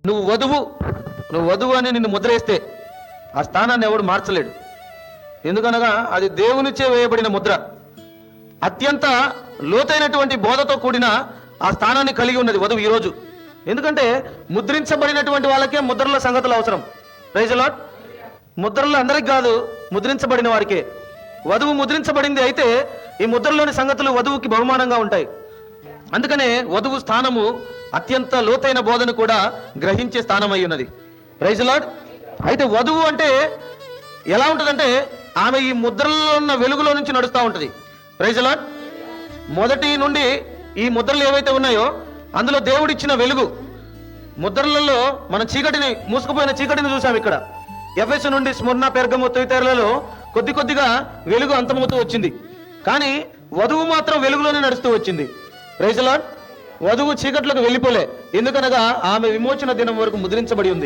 నువ్వు వధువు అని నిన్ను ముద్రేస్తే ఆ స్థానాన్ని ఎవడు మార్చలేడు. ఎందుకనగా అది దేవునిచే వేయబడిన ముద్ర. అత్యంత లోతైనటువంటి బోధతో కూడిన ఆ స్థానాన్ని కలిగి ఉన్నది వధువు ఈరోజు. ఎందుకంటే ముద్రించబడినటువంటి వాళ్ళకే ముద్రల సంగతులు అవసరం. Praise the lord. ముద్రలు అందరికి కాదు, ముద్రించబడిన వారికే. వధువు ముద్రించబడింది అయితే ఈ ముద్రలోని సంగతులు వధువుకి బహుమానంగా ఉంటాయి. అందుకనే వధువు స్థానము అత్యంత లోతైన బోధను కూడా గ్రహించే స్థానం అయి ఉన్నది. Praise the lord. అయితే వధువు అంటే ఎలా ఉంటుందంటే ఆమె ఈ ముద్రలో ఉన్న వెలుగులో నుంచి నడుస్తూ ఉంటుంది. Praise the lord. మొదటి నుండి ఈ ముద్రలు ఏవైతే ఉన్నాయో అందులో దేవుడిచ్చిన వెలుగు. ముద్రలలో మన చీకటిని, మూసుకుపోయిన చీకటిని చూసాం. ఇక్కడ ఎఫెసు నుండి స్ముర్ణ, పెర్గము, తుయతైరలలో కొద్దిగా వెలుగు అంతమవుతూ వచ్చింది. కానీ వధువు మాత్రం వెలుగులోనే నడుస్తూ వచ్చింది. Praise the lord. వధువు చీకట్లకు వెళ్ళిపోలే. ఎందుకనగా ఆమె విమోచన దినం వరకు ముద్రించబడి ఉంది.